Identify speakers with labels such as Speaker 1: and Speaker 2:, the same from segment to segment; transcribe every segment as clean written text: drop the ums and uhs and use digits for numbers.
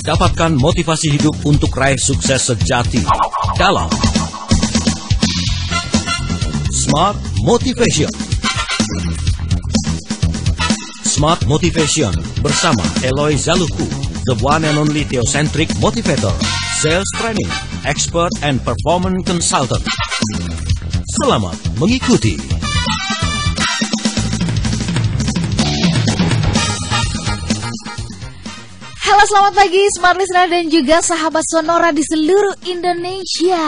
Speaker 1: Dapatkan motivasi hidup untuk raih sukses sejati dalam Smart Motivation. Smart Motivation bersama Eloy Zaluku, the one and only theocentric motivator, sales training, expert and performance consultant. Selamat mengikuti.
Speaker 2: Halo, selamat pagi Smart Listener dan juga sahabat Sonora di seluruh Indonesia.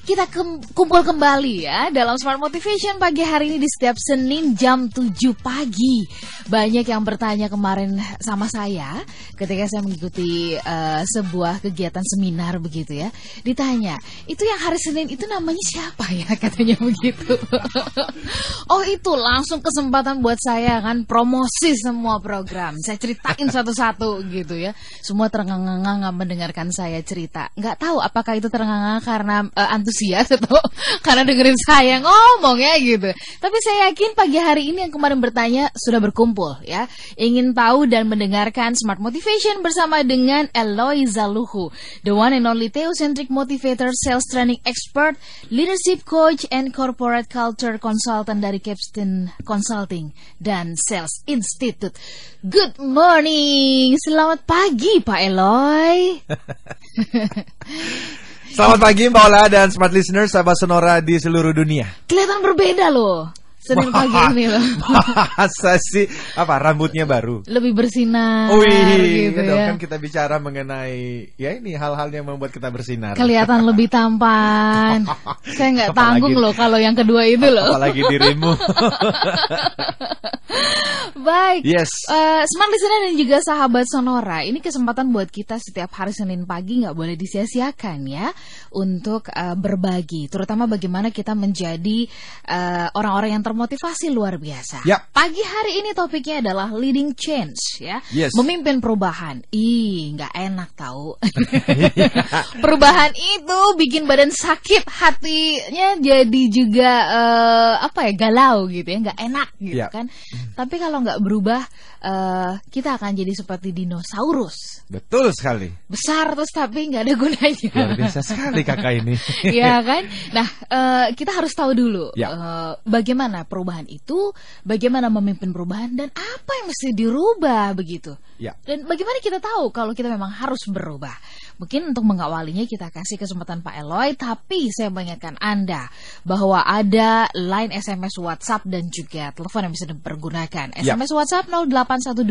Speaker 2: Kita kumpul kembali ya dalam Smart Motivation pagi hari ini di setiap Senin jam 7 pagi. Banyak yang bertanya kemarin sama saya ketika saya mengikuti sebuah kegiatan seminar begitu ya. Ditanya, itu yang hari Senin itu namanya siapa ya, katanya begitu. Oh itu langsung kesempatan buat saya kan promosi semua program. Saya ceritain satu-satu gitu ya. Semua terengah-engah mendengarkan saya cerita. Nggak tahu apakah itu terengah-engah karena antusias atau karena dengerin saya ngomong ya gitu. Tapi saya yakin pagi hari ini yang kemarin bertanya sudah berkumpul ya, ingin tahu dan mendengarkan Smart Motivation bersama dengan Eloy Zaluhu, the one and only theocentric motivator, sales training expert, leadership coach, and corporate culture consultant dari Capstan Consulting dan Sales Institute. Good morning, selamat pagi Pak Eloy.
Speaker 3: Selamat pagi Mbak Ola dan Smart Listeners, sahabat Sonora di seluruh dunia.
Speaker 2: Kelihatan berbeda loh Senin pagi ini loh.
Speaker 3: Masa sih, apa rambutnya baru?
Speaker 2: Lebih bersinar.
Speaker 3: Wih,
Speaker 2: gitu ya.
Speaker 3: Kan kita bicara mengenai ya ini hal-hal yang membuat kita bersinar.
Speaker 2: Kelihatan lebih tampan. Saya nggak tanggung loh kalau yang kedua itu loh.
Speaker 3: Apalagi dirimu.
Speaker 2: Baik.
Speaker 3: Yes.
Speaker 2: Smart Listener dan juga sahabat Sonora, ini kesempatan buat kita setiap hari Senin pagi nggak boleh disia-siakan ya untuk berbagi, terutama bagaimana kita menjadi orang-orang yang termotivasi luar biasa.
Speaker 3: Yep.
Speaker 2: Pagi hari ini topiknya adalah leading change ya,
Speaker 3: yes.
Speaker 2: Memimpin perubahan. Nggak enak tahu. Perubahan itu bikin badan sakit, hatinya jadi juga galau gitu ya, nggak enak gitu
Speaker 3: Yep.
Speaker 2: kan. Tapi kalau nggak berubah, kita akan jadi seperti dinosaurus.
Speaker 3: Betul sekali.
Speaker 2: Besar terus tapi nggak ada gunanya.
Speaker 3: Luar biasa sekali kakak ini.
Speaker 2: Iya kan? Nah, kita harus tahu dulu
Speaker 3: Ya.
Speaker 2: Bagaimana perubahan itu, bagaimana memimpin perubahan, dan apa yang mesti dirubah begitu.
Speaker 3: Ya.
Speaker 2: Dan bagaimana kita tahu kalau kita memang harus berubah. Mungkin untuk mengawalinya kita kasih kesempatan Pak Eloy, tapi saya mengingatkan Anda bahwa ada line SMS WhatsApp dan juga telepon yang bisa dipergunakan. SMS WhatsApp 0812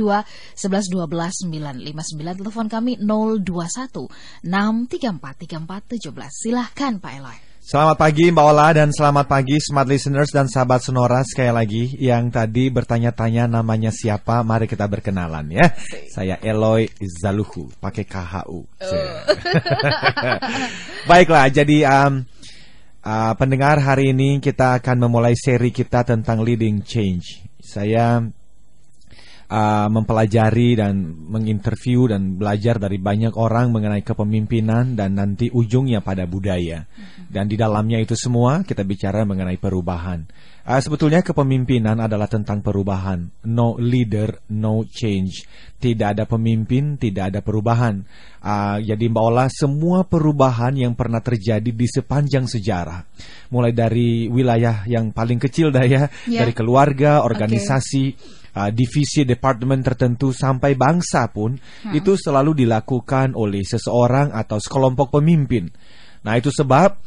Speaker 2: 11 12 959, telepon kami 021 634 34 17. Silahkan Pak Eloy.
Speaker 3: Selamat pagi Mbak Ola dan selamat pagi Smart Listeners dan sahabat Sonora. Sekali lagi yang tadi bertanya-tanya namanya siapa, mari kita berkenalan ya. Saya Eloy Zaluhu, pakai KHU. Baiklah, jadi pendengar, hari ini kita akan memulai seri kita tentang leading change. Saya mempelajari dan menginterview dan belajar dari banyak orang mengenai kepemimpinan dan nanti ujungnya pada budaya. Dan di dalamnya itu semua kita bicara mengenai perubahan. Sebetulnya kepemimpinan adalah tentang perubahan. No leader, no change. Tidak ada pemimpin, tidak ada perubahan. Jadi Mbak Ola, semua perubahan yang pernah terjadi di sepanjang sejarah, mulai dari wilayah yang paling kecil dari keluarga, organisasi, divisi, departemen tertentu sampai bangsa pun, itu selalu dilakukan oleh seseorang atau sekelompok pemimpin. Nah itu sebab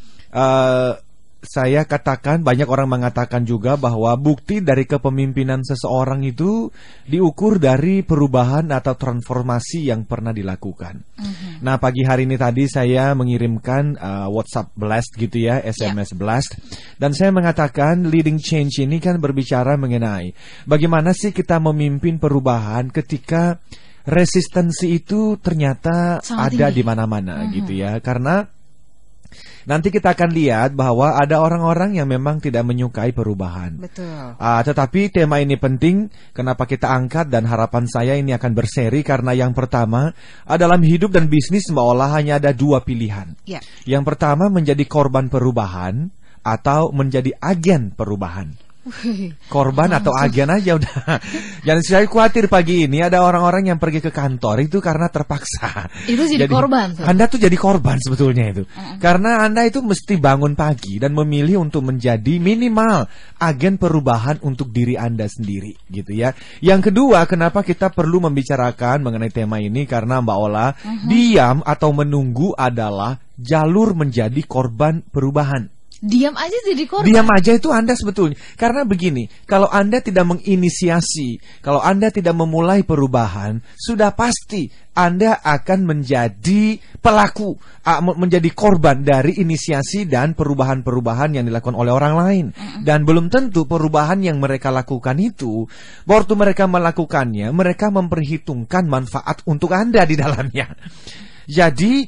Speaker 3: saya katakan, banyak orang mengatakan juga bahwa bukti dari kepemimpinan seseorang itu diukur dari perubahan atau transformasi yang pernah dilakukan. Nah pagi hari ini tadi saya mengirimkan WhatsApp blast gitu ya, SMS blast, dan saya mengatakan leading change ini kan berbicara mengenai bagaimana sih kita memimpin perubahan ketika resistensi itu ternyata ada di mana-mana gitu ya. Karena nanti kita akan lihat bahwa ada orang-orang yang memang tidak menyukai perubahan.
Speaker 2: Betul.
Speaker 3: Tetapi tema ini penting, kenapa kita angkat, dan harapan saya ini akan berseri karena yang pertama, dalam hidup dan bisnis Mbak Ola hanya ada dua pilihan. Yang pertama menjadi korban perubahan atau menjadi agen perubahan. Korban atau agen aja udah. Jangan saya khawatir pagi ini ada orang-orang yang pergi ke kantor itu karena terpaksa.
Speaker 2: Itu jadi korban.
Speaker 3: Anda tuh jadi korban sebetulnya itu. Karena Anda itu mesti bangun pagi dan memilih untuk menjadi minimal agen perubahan untuk diri Anda sendiri gitu ya. Yang kedua, kenapa kita perlu membicarakan mengenai tema ini, karena Mbak Ola, diam atau menunggu adalah jalur menjadi korban perubahan.
Speaker 2: Diam aja jadi korban.
Speaker 3: Diam aja itu Anda sebetulnya. Karena begini, kalau Anda tidak menginisiasi, kalau Anda tidak memulai perubahan, sudah pasti Anda akan menjadi pelaku, menjadi korban dari inisiasi dan perubahan-perubahan yang dilakukan oleh orang lain. Dan belum tentu perubahan yang mereka lakukan itu, waktu mereka melakukannya, mereka memperhitungkan manfaat untuk Anda di dalamnya. Jadi,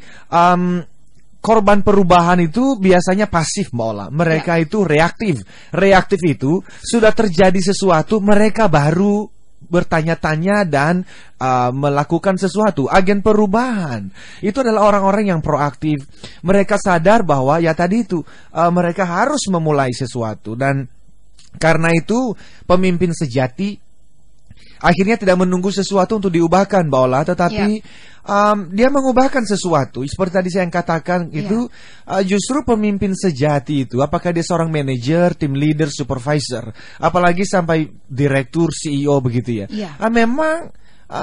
Speaker 3: korban perubahan itu biasanya pasif, Mbak Ola. Mereka itu reaktif. Reaktif itu sudah terjadi sesuatu, mereka baru bertanya-tanya dan melakukan sesuatu. Agen perubahan itu adalah orang-orang yang proaktif. Mereka sadar bahwa ya tadi itu mereka harus memulai sesuatu, dan karena itu pemimpin sejati akhirnya tidak menunggu sesuatu untuk diubahkan, Mbak Ola, tetapi dia mengubahkan sesuatu. Seperti tadi saya yang katakan itu, justru pemimpin sejati itu, apakah dia seorang manajer, tim leader, supervisor, apalagi sampai direktur, CEO begitu ya. Memang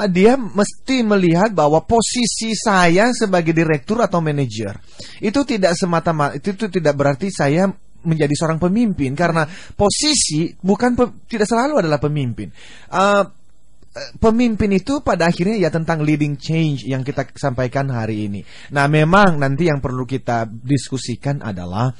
Speaker 3: dia mesti melihat bahwa posisi saya sebagai direktur atau manajer itu tidak semata-mata, itu tidak berarti saya menjadi seorang pemimpin, karena posisi tidak selalu adalah pemimpin. Pemimpin itu pada akhirnya ya tentang leading change yang kita sampaikan hari ini. Nah, memang nanti yang perlu kita diskusikan adalah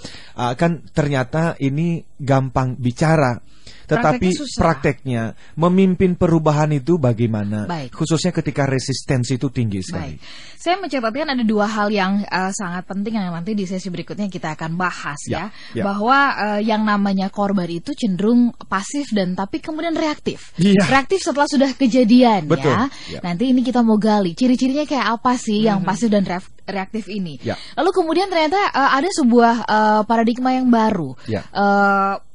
Speaker 3: kan ternyata ini gampang bicara, tetapi prakteknya memimpin perubahan itu bagaimana? Khususnya ketika resistensi itu tinggi sekali.
Speaker 2: Saya mencatatkan ada dua hal yang sangat penting yang nanti di sesi berikutnya kita akan bahas bahwa yang namanya korban itu cenderung pasif dan tapi kemudian reaktif. Reaktif setelah sudah kejadian.
Speaker 3: Betul.
Speaker 2: Nanti ini kita mau gali ciri-cirinya kayak apa sih yang pasif dan reaktif ini. Lalu kemudian ternyata ada sebuah paradigma yang baru.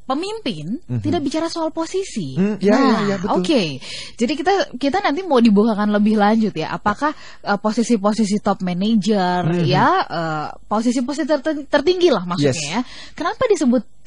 Speaker 2: Pemimpin tidak bicara soal posisi. Oke. Jadi kita nanti mau dibukakan lebih lanjut ya. Apakah posisi-posisi top manager posisi-posisi tertinggi lah maksudnya ya. Kenapa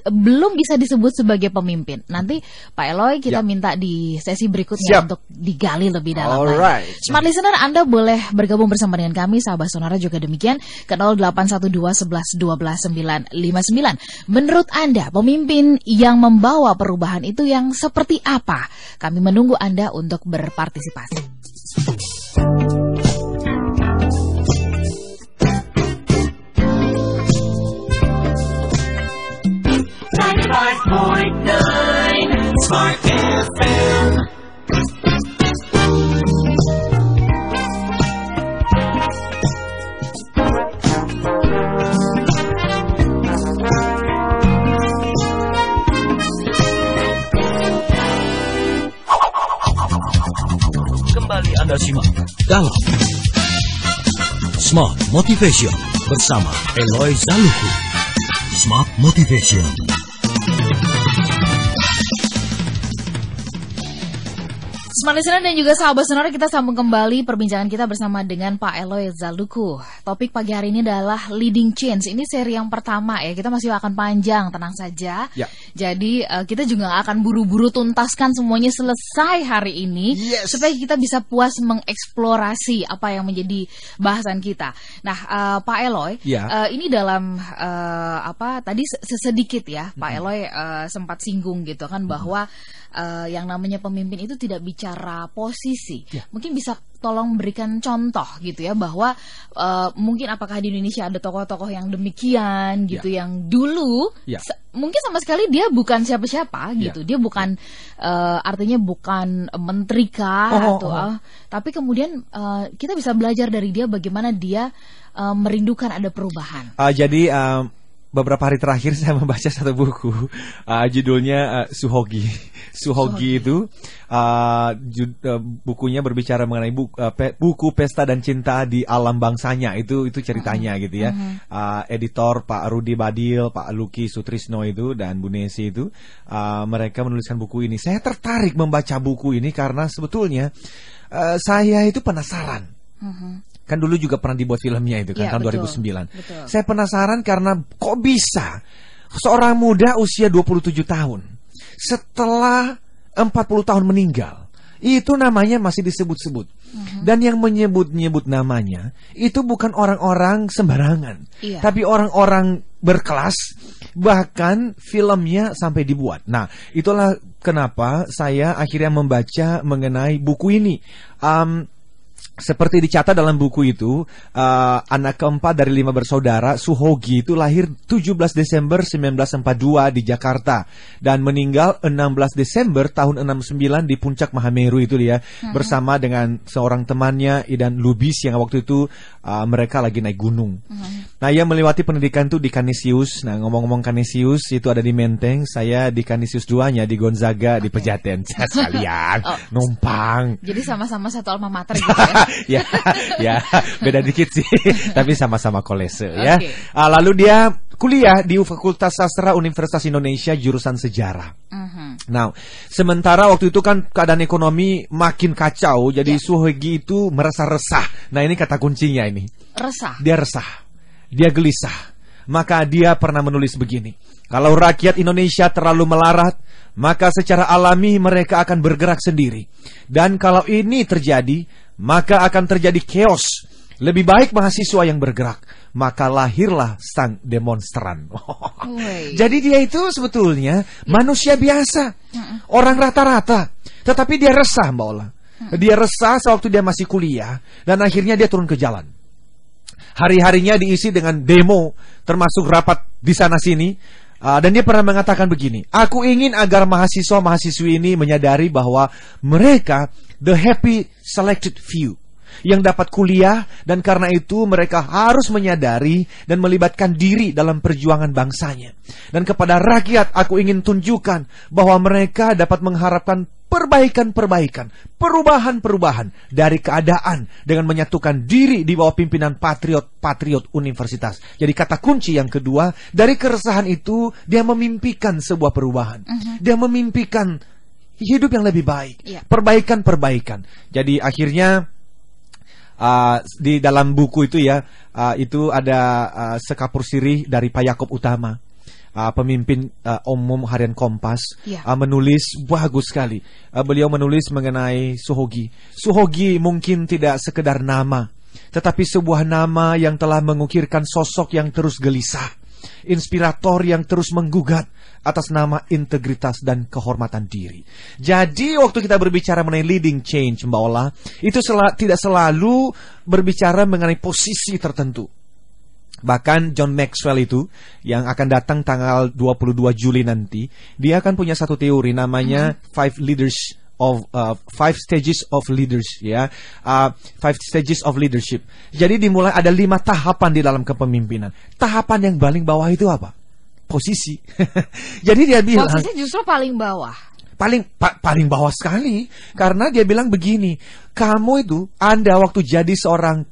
Speaker 2: belum bisa disebut sebagai pemimpin? Nanti Pak Eloy kita minta di sesi berikutnya untuk digali lebih dalam lagi. Smart Listener, Anda boleh bergabung bersama dengan kami, sahabat Sonora juga demikian ke 0812 11 12 959. Menurut Anda pemimpin yang membawa perubahan itu yang seperti apa? Kami menunggu Anda untuk berpartisipasi.
Speaker 4: Smart FM.
Speaker 1: Kembali Anda simak dalam Smart Motivation bersama Eloy Zaluku. Smart Motivation.
Speaker 2: Smart Listener dan juga sahabat Sonora, kita sambung kembali perbincangan kita bersama dengan Pak Eloy Zaluku. Topik pagi hari ini adalah Leading Change. Ini seri yang pertama ya, kita masih akan panjang, tenang saja. Jadi kita juga akan buru-buru tuntaskan semuanya selesai hari ini, supaya kita bisa puas mengeksplorasi apa yang menjadi bahasan kita. Nah, Pak Eloy, ini dalam tadi sedikit ya, Pak Eloy sempat singgung gitu kan bahwa yang namanya pemimpin itu tidak bicara posisi. Mungkin bisa tolong berikan contoh gitu ya, bahwa mungkin apakah di Indonesia ada tokoh-tokoh yang demikian gitu, yang dulu mungkin sama sekali dia bukan siapa-siapa gitu, dia bukan artinya bukan menteri kah tapi kemudian kita bisa belajar dari dia bagaimana dia merindukan ada perubahan.
Speaker 3: Jadi beberapa hari terakhir saya membaca satu buku, judulnya Suhogi. Suhogi itu bukunya berbicara mengenai buku Pesta dan Cinta di Alam Bangsanya. Itu ceritanya gitu ya. Editor Pak Rudi Badil, Pak Luki Sutrisno itu dan Bu Nesi itu, mereka menuliskan buku ini. Saya tertarik membaca buku ini karena sebetulnya saya itu penasaran. Kan dulu juga pernah dibuat filmnya itu kan,
Speaker 2: ya,
Speaker 3: tahun
Speaker 2: betul,
Speaker 3: 2009.
Speaker 2: betul.
Speaker 3: Saya penasaran karena kok bisa seorang muda usia 27 tahun setelah 40 tahun meninggal, itu namanya masih disebut-sebut. Dan yang menyebut-nyebut namanya itu bukan orang-orang sembarangan,
Speaker 2: Iya.
Speaker 3: tapi orang-orang berkelas. Bahkan filmnya sampai dibuat. Nah, itulah kenapa saya akhirnya membaca mengenai buku ini. Seperti dicatat dalam buku itu, anak keempat dari 5 bersaudara, Suhogi itu lahir 17 Desember 1942 di Jakarta dan meninggal 16 Desember tahun 69 di Puncak Mahameru itu dia, bersama dengan seorang temannya Idan Lubis yang waktu itu mereka lagi naik gunung. Nah, ia melewati pendidikan itu di Canisius. Nah, ngomong-ngomong Canisius itu ada di Menteng, saya di Canisius 2-nya di Gonzaga di Pejaten. Sekalian numpang.
Speaker 2: Jadi sama-sama satu alma mater gitu ya.
Speaker 3: ya, beda dikit sih, tapi sama-sama kolese ya.
Speaker 2: Oke.
Speaker 3: Lalu dia kuliah di Fakultas Sastra Universitas Indonesia jurusan sejarah. Nah, sementara waktu itu kan keadaan ekonomi makin kacau, jadi Suhogi itu merasa resah. Nah, ini kata kuncinya ini.
Speaker 2: Resah.
Speaker 3: Dia resah, dia gelisah. Maka dia pernah menulis begini: kalau rakyat Indonesia terlalu melarat, maka secara alami mereka akan bergerak sendiri. Dan kalau ini terjadi, maka akan terjadi chaos. Lebih baik mahasiswa yang bergerak. Maka lahirlah sang demonstran. Jadi dia itu sebetulnya manusia biasa, orang rata-rata, tetapi dia resah, Mbak Ola. Dia resah sewaktu dia masih kuliah, dan akhirnya dia turun ke jalan. Hari-harinya diisi dengan demo, termasuk rapat di sana-sini. Dan dia pernah mengatakan begini: aku ingin agar mahasiswa-mahasiswi ini menyadari bahwa mereka the happy selected few yang dapat kuliah, dan karena itu mereka harus menyadari dan melibatkan diri dalam perjuangan bangsanya. Dan kepada rakyat aku ingin tunjukkan bahwa mereka dapat mengharapkan perbaikan-perbaikan, perubahan-perubahan dari keadaan dengan menyatukan diri di bawah pimpinan patriot-patriot universitas. Jadi kata kunci yang kedua, dari keresahan itu dia memimpikan sebuah perubahan. Dia memimpikan hidup yang lebih baik, perbaikan-perbaikan. Jadi akhirnya di dalam buku itu ya, itu ada sekapur sirih dari Pak Yaakob Utama, pemimpin umum harian Kompas, menulis bagus sekali. Beliau menulis mengenai Suhogi. Suhogi mungkin tidak sekedar nama, tetapi sebuah nama yang telah mengukirkan sosok yang terus gelisah, inspirator yang terus menggugat atas nama integritas dan kehormatan diri. Jadi waktu kita berbicara mengenai leading change, Mbak Ola, itu tidak selalu berbicara mengenai posisi tertentu. Bahkan John Maxwell itu, yang akan datang tanggal 22 Juli nanti, dia akan punya satu teori namanya 5 stages of leaders, ya, 5 stages of leadership. Jadi dimulai ada 5 tahapan di dalam kepemimpinan. Tahapan yang paling bawah itu apa? Posisi. Jadi dia bilang
Speaker 2: posisi justru paling bawah.
Speaker 3: Paling bawah sekali, karena dia bilang begini: kamu itu, Anda waktu jadi seorang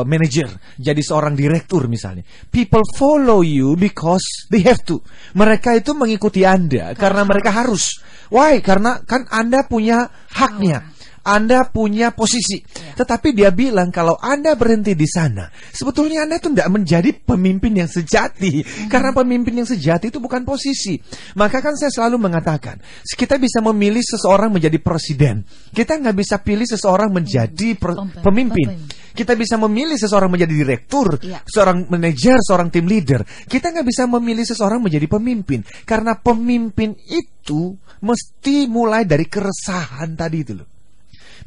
Speaker 3: manager, jadi seorang direktur misalnya, people follow you because they have to. Mereka itu mengikuti Anda karena mereka harus. Why? Karena kan Anda punya haknya, Anda punya posisi. Tetapi dia bilang kalau Anda berhenti di sana, sebetulnya Anda itu tidak menjadi pemimpin yang sejati. Karena pemimpin yang sejati itu bukan posisi. Maka kan saya selalu mengatakan, kita bisa memilih seseorang menjadi presiden, kita nggak bisa pilih seseorang menjadi pemimpin. Kita bisa memilih seseorang menjadi direktur, seorang manajer, seorang tim leader. Kita nggak bisa memilih seseorang menjadi pemimpin. Karena pemimpin itu mesti mulai dari keresahan tadi itu loh.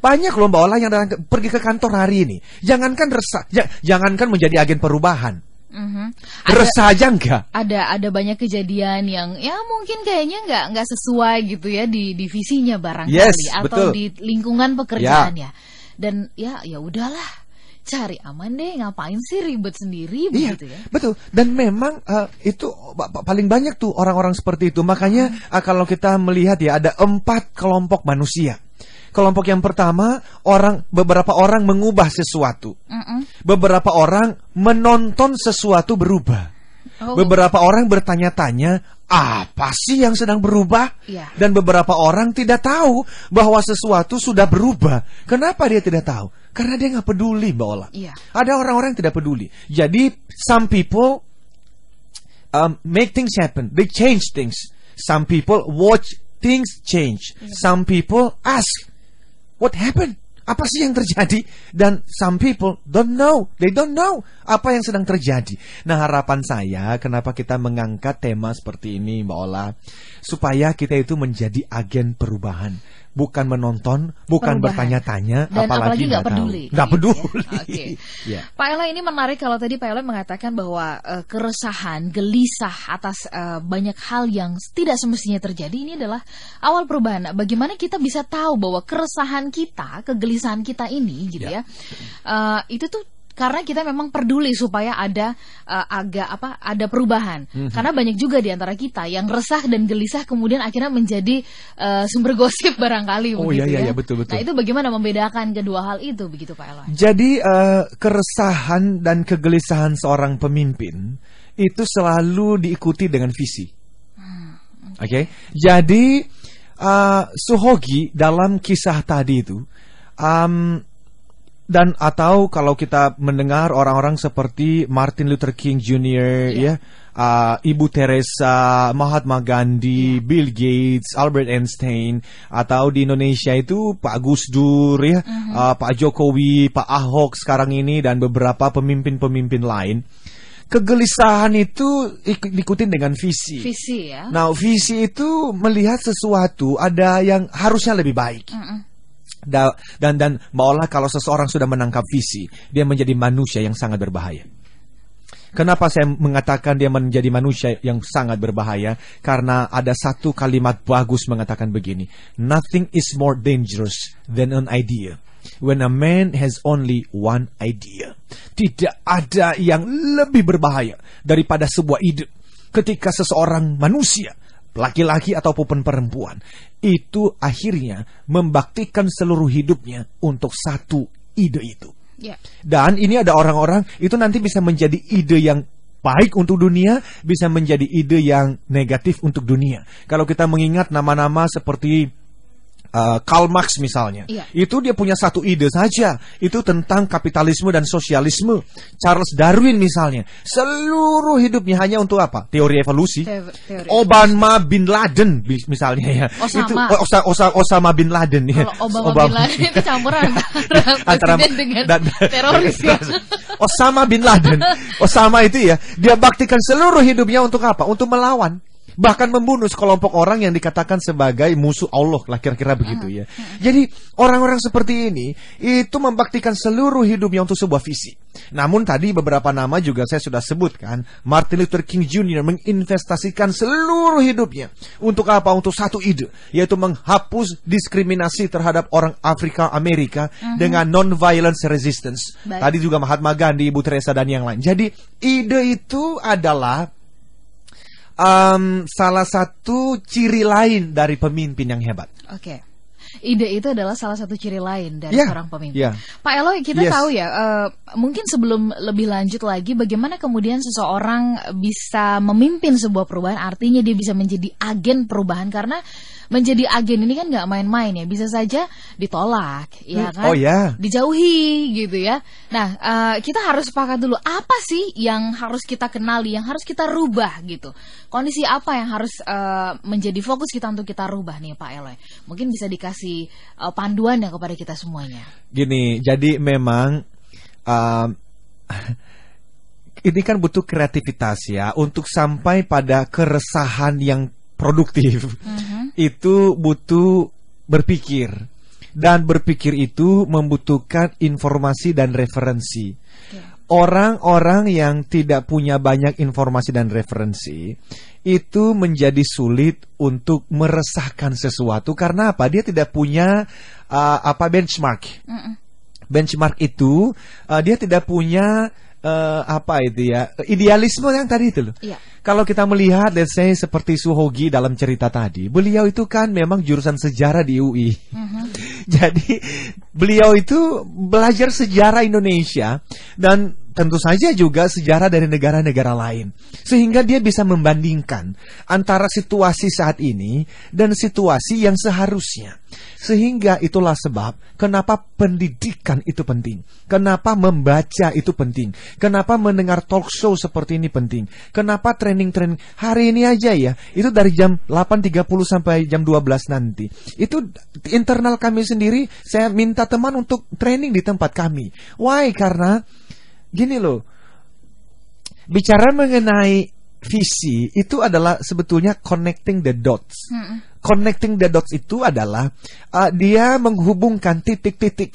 Speaker 3: Banyak loh Mbak Ola yang pergi ke kantor hari ini, jangankan resah, jangankan menjadi agen perubahan, resah aja enggak.
Speaker 2: Ada banyak kejadian yang ya mungkin kayaknya nggak sesuai gitu ya di divisinya barangkali, atau
Speaker 3: betul,
Speaker 2: di lingkungan pekerjaannya. Dan ya udahlah, cari aman deh, ngapain sih ribet sendiri
Speaker 3: Iya,
Speaker 2: begitu ya.
Speaker 3: betul. Dan memang itu paling banyak tuh orang-orang seperti itu. Makanya kalau kita melihat ya, ada 4 kelompok manusia. Kelompok yang pertama, beberapa orang mengubah sesuatu. Beberapa orang menonton sesuatu berubah. Beberapa orang bertanya-tanya, apa sih yang sedang berubah?
Speaker 2: Iya.
Speaker 3: Dan beberapa orang tidak tahu bahwa sesuatu sudah berubah. Kenapa dia tidak tahu? Karena dia nggak peduli, Mbak Ola.
Speaker 2: Iya.
Speaker 3: Ada orang-orang yang tidak peduli. Jadi, some people make things happen. They change things. Some people watch things change. Some people ask, what happened? Apa sih yang terjadi? Dan some people don't know. They don't know apa yang sedang terjadi. Nah, harapan saya kenapa kita mengangkat tema seperti ini, Mbak Ola, supaya kita itu menjadi agen perubahan. Bukan menonton, bukan
Speaker 2: Perubahan.
Speaker 3: bertanya-tanya,
Speaker 2: Dan apalagi nggak
Speaker 3: tahu.
Speaker 2: peduli.
Speaker 3: Nggak
Speaker 2: Gitu ya.
Speaker 3: peduli.
Speaker 2: Oke.
Speaker 3: Ya.
Speaker 2: Pak Eloy, ini menarik kalau tadi Pak Eloy mengatakan bahwa keresahan, gelisah atas banyak hal yang tidak semestinya terjadi, ini adalah awal perubahan. Nah, bagaimana kita bisa tahu bahwa keresahan kita, kegelisahan kita ini gitu ya, itu tuh karena kita memang peduli supaya ada ada perubahan. Karena banyak juga di antara kita yang resah dan gelisah kemudian akhirnya menjadi sumber gosip barangkali
Speaker 3: Oh,
Speaker 2: begitu
Speaker 3: iya,
Speaker 2: ya.
Speaker 3: iya, betul.
Speaker 2: Nah, itu bagaimana membedakan kedua hal itu begitu Pak Eloy?
Speaker 3: Jadi keresahan dan kegelisahan seorang pemimpin itu selalu diikuti dengan visi. Oke. Jadi Suhogi dalam kisah tadi itu dan atau kalau kita mendengar orang-orang seperti Martin Luther King Jr. ya, Ibu Teresa, Mahatma Gandhi, Bill Gates, Albert Einstein, atau di Indonesia itu Pak Gus Dur ya, Pak Jokowi, Pak Ahok sekarang ini dan beberapa pemimpin-pemimpin lain. Kegelisahan itu diikutin dengan visi.
Speaker 2: Visi ya.
Speaker 3: Nah, visi itu melihat sesuatu ada yang harusnya lebih baik. Dan Mbak Ola, kalau seseorang sudah menangkap visi, dia menjadi manusia yang sangat berbahaya. Kenapa saya mengatakan dia menjadi manusia yang sangat berbahaya? Karena ada satu kalimat bagus mengatakan begini, nothing is more dangerous than an idea when a man has only one idea. Tidak ada yang lebih berbahaya daripada sebuah ide. Ketika seseorang manusia, laki-laki ataupun perempuan, itu akhirnya membaktikan seluruh hidupnya untuk satu ide itu. Dan ini ada orang-orang itu nanti bisa menjadi ide yang baik untuk dunia, bisa menjadi ide yang negatif untuk dunia. Kalau kita mengingat nama-nama seperti Karl Marx misalnya, itu dia punya satu ide saja, itu tentang kapitalisme dan sosialisme. Charles Darwin misalnya, seluruh hidupnya hanya untuk apa? Teori evolusi. Obama bin Laden misalnya ya.
Speaker 2: Osama.
Speaker 3: Itu Osama bin Laden ya.
Speaker 2: Kalau Obama bin Laden itu campuran antara presiden dengan teroris ya.
Speaker 3: Osama bin Laden, Osama itu ya, dia baktikan seluruh hidupnya untuk apa? Untuk melawan. Bahkan membunuh sekelompok orang yang dikatakan sebagai musuh Allah lah, kira-kira begitu ya. Jadi orang-orang seperti ini itu membaktikan seluruh hidupnya untuk sebuah visi. Namun tadi beberapa nama juga saya sudah sebutkan. Martin Luther King Jr. menginvestasikan seluruh hidupnya untuk apa? Untuk satu ide, yaitu menghapus diskriminasi terhadap orang Afrika Amerika dengan non-violence resistance. Tadi juga Mahatma Gandhi, Ibu Teresa dan yang lain. Jadi ide itu adalah salah satu ciri lain dari pemimpin yang hebat.
Speaker 2: Oke. Ide itu adalah salah satu ciri lain dari seorang pemimpin. Pak Eloy, kita tahu ya, mungkin sebelum lebih lanjut lagi, bagaimana kemudian seseorang bisa memimpin sebuah perubahan, artinya dia bisa menjadi agen perubahan, karena menjadi agen ini kan nggak main-main ya, bisa saja ditolak, ya kan? Dijauhi gitu ya. Nah, kita harus sepakat dulu, apa sih yang harus kita kenali, yang harus kita rubah gitu. Kondisi apa yang harus menjadi fokus kita untuk kita rubah nih Pak Eloy? Mungkin bisa dikasih panduan ya kepada kita semuanya. Gini,
Speaker 3: jadi memang ini kan butuh kreativitas ya, untuk sampai pada keresahan yang produktif. Itu butuh berpikir, dan berpikir itu membutuhkan informasi dan referensi. Orang-orang yang tidak punya banyak informasi dan referensi itu menjadi sulit untuk meresahkan sesuatu. Karena apa? Dia tidak punya benchmark. benchmark itu dia tidak punya idealisme yang tadi itu loh.
Speaker 2: Iya.
Speaker 3: Kalau kita melihat, let's say seperti Suhogi dalam cerita tadi, beliau itu kan memang jurusan sejarah di UI. Jadi beliau itu belajar sejarah Indonesia dan tentu saja juga sejarah dari negara-negara lain. Sehingga dia bisa membandingkan antara situasi saat ini dan situasi yang seharusnya. Sehingga itulah sebab kenapa pendidikan itu penting. Kenapa membaca itu penting. Kenapa mendengar talk show seperti ini penting. Kenapa training-training hari ini aja ya. Itu dari jam 8.30 sampai jam 12 nanti. Itu internal kami sendiri, saya minta teman untuk training di tempat kami. Why? Karena gini loh, bicara mengenai visi itu adalah sebetulnya connecting the dots. Connecting the dots itu adalah dia menghubungkan titik-titik.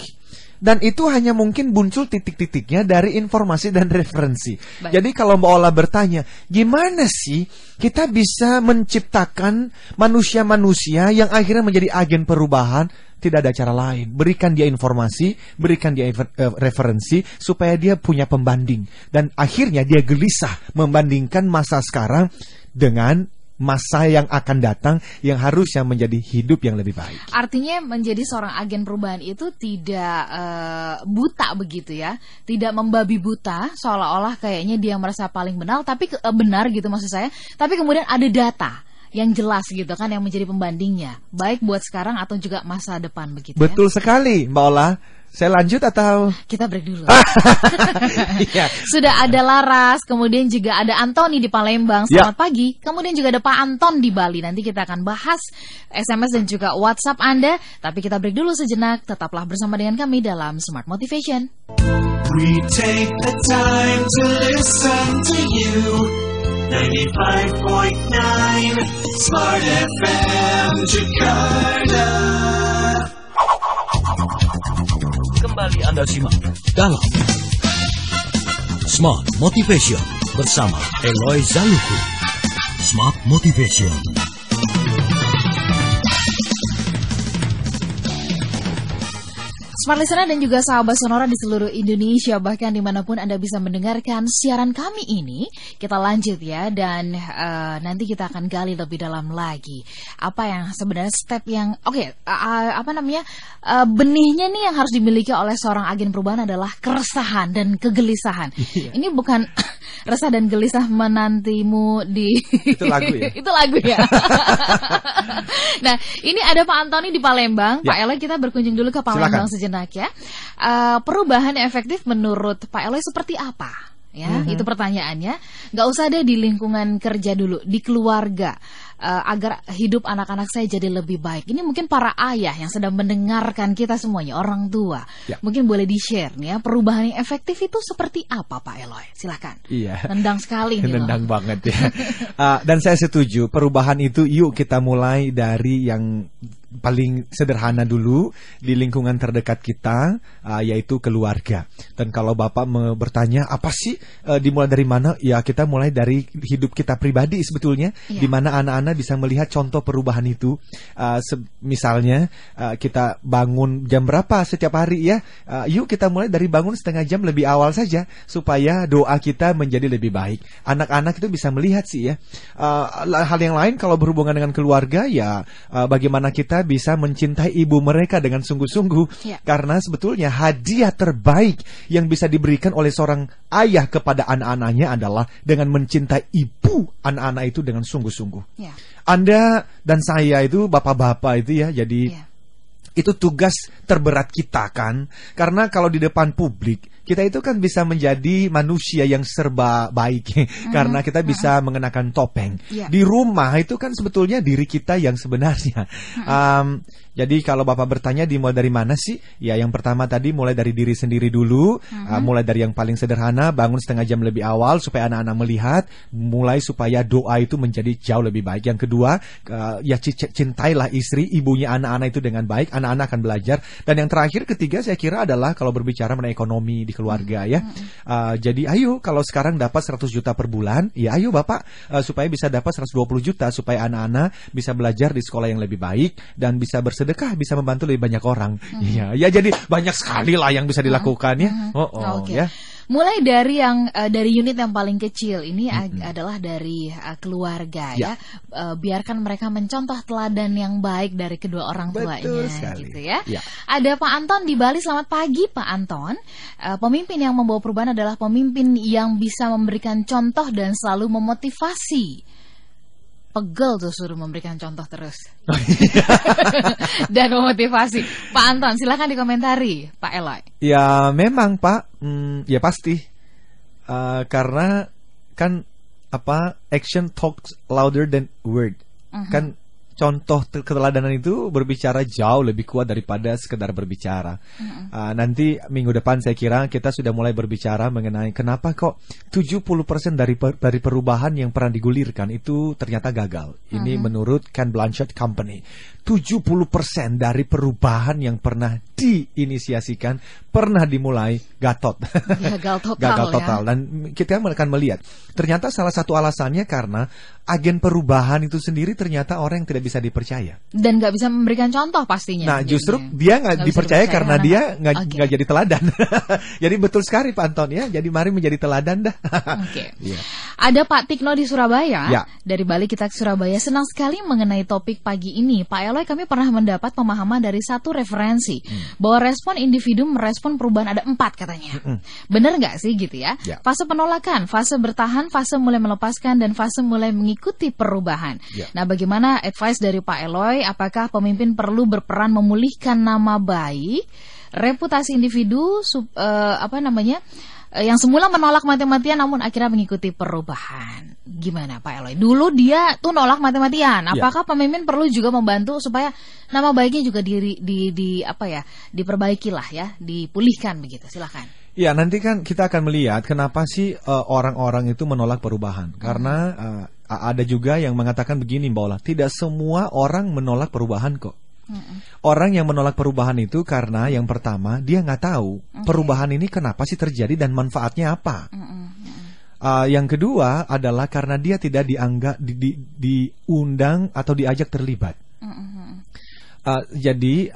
Speaker 3: Dan itu hanya mungkin muncul titik-titiknya dari informasi dan referensi. Baik. Jadi kalau Mbak Ola bertanya, gimana sih kita bisa menciptakan manusia-manusia yang akhirnya menjadi agen perubahan? Tidak ada cara lain. Berikan dia informasi, berikan dia referensi supaya dia punya pembanding. Dan akhirnya dia gelisah membandingkan masa sekarang dengan masa yang akan datang yang harusnya menjadi hidup yang lebih baik.
Speaker 2: Artinya menjadi seorang agen perubahan itu tidak buta begitu ya, tidak membabi buta seolah-olah kayaknya dia merasa paling benar, tapi benar gitu maksud saya. Tapi kemudian ada data yang jelas gitu kan yang menjadi pembandingnya, baik buat sekarang atau juga masa depan begitu.
Speaker 3: Betul sekali, Mbak Ola. Saya lanjut atau
Speaker 2: kita break dulu?
Speaker 3: Iya.
Speaker 2: Sudah ada Laras, kemudian juga ada Antoni di Palembang. Selamat pagi. Kemudian juga ada Pak Anton di Bali. Nanti kita akan bahas SMS dan juga WhatsApp Anda. Tapi kita break dulu sejenak. Tetaplah bersama dengan kami dalam Smart Motivation.
Speaker 4: We take the time to listen to you. 95.9 Smart FM Jakarta.
Speaker 1: Kembali Anda simak dalam Smart Motivation bersama Eloy Zaluku. Smart Motivation.
Speaker 2: Smart Listener dan juga sahabat Sonora di seluruh Indonesia, bahkan dimanapun Anda bisa mendengarkan siaran kami ini. Kita lanjut ya, dan nanti kita akan gali lebih dalam lagi apa yang sebenarnya step yang benihnya nih yang harus dimiliki oleh seorang agen perubahan adalah keresahan dan kegelisahan. Ini bukan resah dan gelisah menantimu di
Speaker 3: itu lagu ya.
Speaker 2: Itu lagu ya. Nah, ini ada Pak Antoni di Palembang. Pak Eloy, kita berkunjung dulu ke Palembang sejenak ya. Perubahan efektif menurut Pak Eloy seperti apa? Ya, itu pertanyaannya. Gak usah deh di lingkungan kerja dulu, di keluarga, agar hidup anak-anak saya jadi lebih baik. Ini mungkin para ayah yang sedang mendengarkan kita semuanya, orang tua. Mungkin boleh di-share nih ya, perubahan yang efektif itu seperti apa Pak Eloy? Silakan.
Speaker 3: Iya.
Speaker 2: Nendang sekali nih.
Speaker 3: Nendang banget ya. Dan saya setuju, perubahan itu yuk kita mulai dari yang paling sederhana dulu di lingkungan terdekat kita, yaitu keluarga. Dan kalau Bapak bertanya apa sih dimulai dari mana? Ya kita mulai dari hidup kita pribadi sebetulnya, di mana anak-anak bisa melihat contoh perubahan itu. Misalnya kita bangun jam berapa setiap hari ya? Yuk kita mulai dari bangun setengah jam lebih awal saja supaya doa kita menjadi lebih baik. Anak-anak itu bisa melihat sih ya. Hal yang lain kalau berhubungan dengan keluarga ya, bagaimana kita bisa mencintai ibu mereka dengan sungguh-sungguh. Karena sebetulnya hadiah terbaik yang bisa diberikan oleh seorang ayah kepada anak-anaknya adalah dengan mencintai ibu anak-anak itu dengan sungguh-sungguh. Anda dan saya itu bapak-bapak itu ya, jadi itu tugas terberat kita kan. Karena kalau di depan publik kita itu kan bisa menjadi manusia yang serba baik karena kita bisa mengenakan topeng. Di rumah itu kan sebetulnya diri kita yang sebenarnya. Jadi kalau Bapak bertanya dimulai dari mana sih? Ya yang pertama tadi mulai dari diri sendiri dulu. Mulai dari yang paling sederhana, bangun setengah jam lebih awal supaya anak-anak melihat. Mulai supaya doa itu menjadi jauh lebih baik. Yang kedua, ya cintailah istri, ibunya anak-anak itu dengan baik. Anak-anak akan belajar. Dan yang terakhir, ketiga saya kira adalah kalau berbicara mengenai ekonomi di keluarga ya. Jadi ayo kalau sekarang dapat 100 juta per bulan, ya ayo Bapak supaya bisa dapat 120 juta supaya anak-anak bisa belajar di sekolah yang lebih baik dan bisa bersedekah sedekah bisa membantu lebih banyak orang. Iya, ya jadi banyak sekali lah yang bisa dilakukan ya.
Speaker 2: Oke.
Speaker 3: Ya.
Speaker 2: Mulai dari yang dari unit yang paling kecil ini adalah dari keluarga ya. Biarkan mereka mencontoh teladan yang baik dari kedua orang tuanya.
Speaker 3: Betul sekali.
Speaker 2: Gitu ya.
Speaker 3: Ya.
Speaker 2: Ada Pak Anton di Bali. Selamat pagi Pak Anton. Pemimpin yang membawa perubahan adalah pemimpin yang bisa memberikan contoh dan selalu memotivasi. Pegel tuh suruh memberikan contoh terus dan memotivasi. Pak Anton, silakan dikomentari, Pak Eloy.
Speaker 3: Ya memang Pak, ya pasti karena kan action talks louder than word. Kan contoh keteladanan itu berbicara jauh lebih kuat daripada sekedar berbicara. Nanti minggu depan saya kira kita sudah mulai berbicara mengenai kenapa kok 70% dari perubahan yang pernah digulirkan itu ternyata gagal. Ini menurut Ken Blanchard Company. 70% dari perubahan yang pernah diinisiasikan, pernah dimulai gatot. Gagal total. Dan kita akan melihat ternyata salah satu alasannya karena agen perubahan itu sendiri ternyata orang yang tidak bisa dipercaya
Speaker 2: dan nggak bisa memberikan contoh pastinya.
Speaker 3: Nah justru dia nggak dipercaya karena dia nggak jadi teladan. Jadi betul sekali Pak Anton ya. Jadi mari menjadi teladan dah. Yeah.
Speaker 2: Ada Pak Tikno di Surabaya.
Speaker 3: Ya.
Speaker 2: Dari Bali kita ke Surabaya. Senang sekali mengenai topik pagi ini Pak Eloy. Kami pernah mendapat pemahaman dari satu referensi bahwa respon individu merespon perubahan ada 4 katanya. Benar nggak sih gitu ya? Fase penolakan, fase bertahan, fase mulai melepaskan, dan fase mulai mengikuti perubahan. Nah, bagaimana advice dari Pak Eloy? Apakah pemimpin perlu berperan memulihkan nama baik, reputasi individu, yang semula menolak mati-matian namun akhirnya mengikuti perubahan? Gimana Pak Eloy? Dulu dia tuh nolak mati-matian. Apakah pemimpin perlu juga membantu supaya nama baiknya juga diperbaiki lah ya, dipulihkan begitu? Silakan.
Speaker 3: Ya, nanti kan kita akan melihat kenapa sih orang-orang itu menolak perubahan. Karena ada juga yang mengatakan begini, Mbak Ola, tidak semua orang menolak perubahan kok. Orang yang menolak perubahan itu karena yang pertama dia nggak tahu perubahan ini kenapa sih terjadi dan manfaatnya apa. Yang kedua adalah karena dia tidak dianggap diundang atau diajak terlibat. Jadi